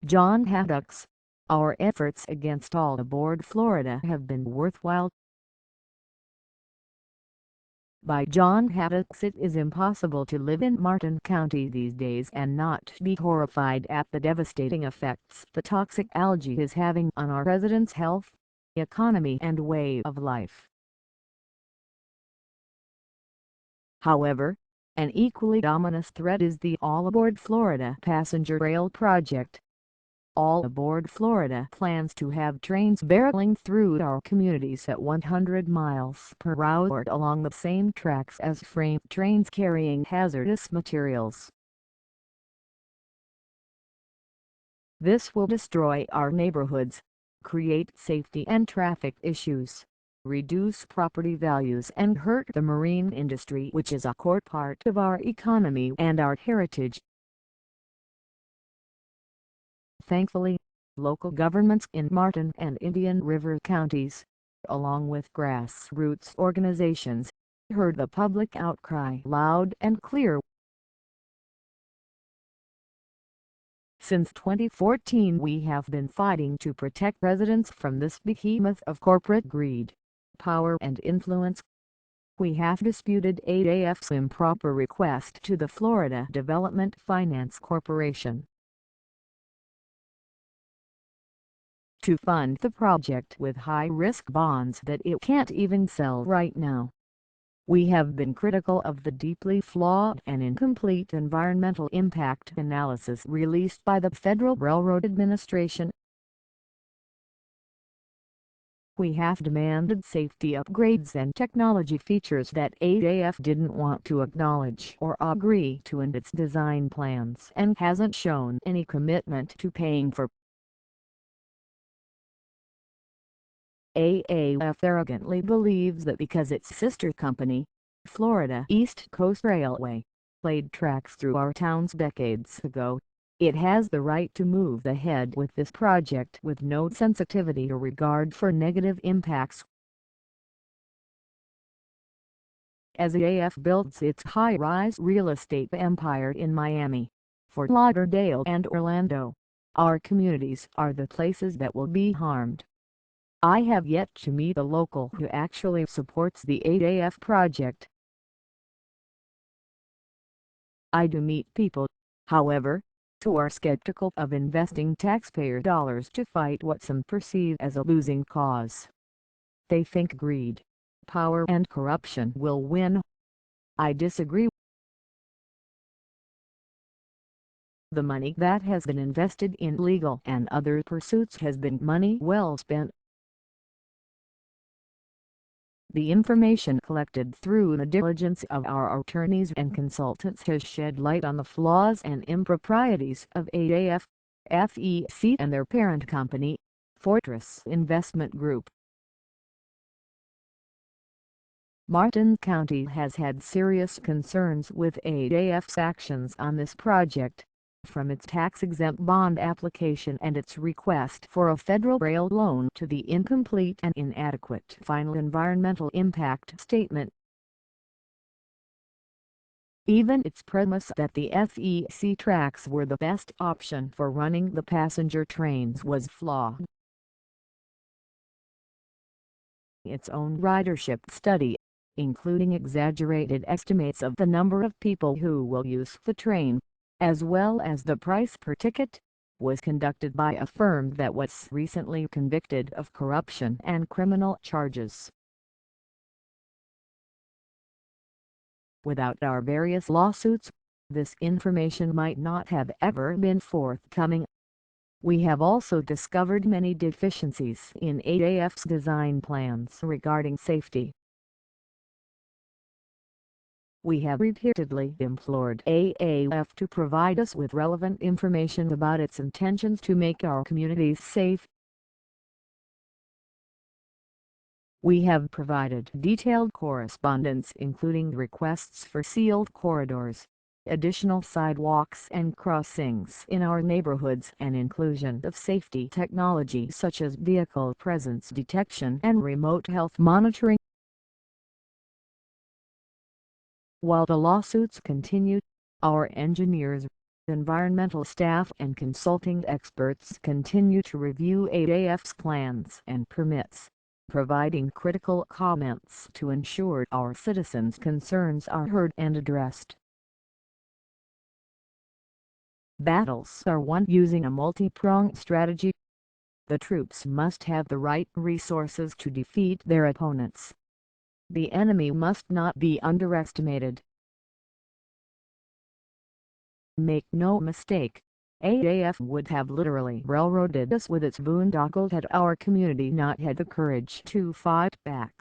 John Haddox. Our efforts against all aboard Florida have been worthwhile. By John Haddox. It is impossible to live in Martin County these days and not be horrified at the devastating effects the toxic algae is having on our residents' health, economy and way of life. However, an equally ominous threat is the All Aboard Florida passenger rail project. All Aboard Florida plans to have trains barreling through our communities at 100 miles per hour along the same tracks as freight trains carrying hazardous materials. This will destroy our neighborhoods, create safety and traffic issues, reduce property values and hurt the marine industry, which is a core part of our economy and our heritage. Thankfully, local governments in Martin and Indian River counties, along with grassroots organizations, heard the public outcry loud and clear. Since 2014 we have been fighting to protect residents from this behemoth of corporate greed, power and influence. We have disputed AAF's improper request to the Florida Development Finance Corporation to fund the project with high-risk bonds that it can't even sell right now. We have been critical of the deeply flawed and incomplete environmental impact analysis released by the Federal Railroad Administration. We have demanded safety upgrades and technology features that AAF didn't want to acknowledge or agree to in its design plans and hasn't shown any commitment to paying for. AAF arrogantly believes that because its sister company, Florida East Coast Railway, laid tracks through our towns decades ago, it has the right to move ahead with this project with no sensitivity or regard for negative impacts. As AAF builds its high-rise real estate empire in Miami, Fort Lauderdale and Orlando, our communities are the places that will be harmed. I have yet to meet a local who actually supports the AAF project. I do meet people, however, who are skeptical of investing taxpayer dollars to fight what some perceive as a losing cause. They think greed, power and corruption will win. I disagree. The money that has been invested in legal and other pursuits has been money well spent. The information collected through the diligence of our attorneys and consultants has shed light on the flaws and improprieties of AAF, FEC and their parent company, Fortress Investment Group. Martin County has had serious concerns with AAF's actions on this project, from its tax-exempt bond application and its request for a federal rail loan to the incomplete and inadequate final environmental impact statement. Even its premise that the FEC tracks were the best option for running the passenger trains was flawed. Its own ridership study, including exaggerated estimates of the number of people who will use the train, as well as the price per ticket, was conducted by a firm that was recently convicted of corruption and criminal charges. Without our various lawsuits, this information might not have ever been forthcoming. We have also discovered many deficiencies in AAF's design plans regarding safety. We have repeatedly implored AAF to provide us with relevant information about its intentions to make our communities safe. We have provided detailed correspondence including requests for sealed corridors, additional sidewalks and crossings in our neighborhoods and inclusion of safety technology such as vehicle presence detection and remote health monitoring. While the lawsuits continue, our engineers, Environmental staff and consulting experts continue to review AAF's plans and permits, providing critical comments to ensure our citizens' concerns are heard and addressed. Battles are won using a multi-pronged strategy. The troops must have the right resources to defeat their opponents. The enemy must not be underestimated. Make no mistake, AAF would have literally railroaded us with its boondoggles had our community not had the courage to fight back.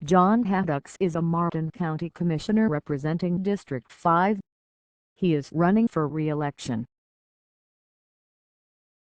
John Haddox is a Martin County Commissioner representing District 5. He is running for re-election,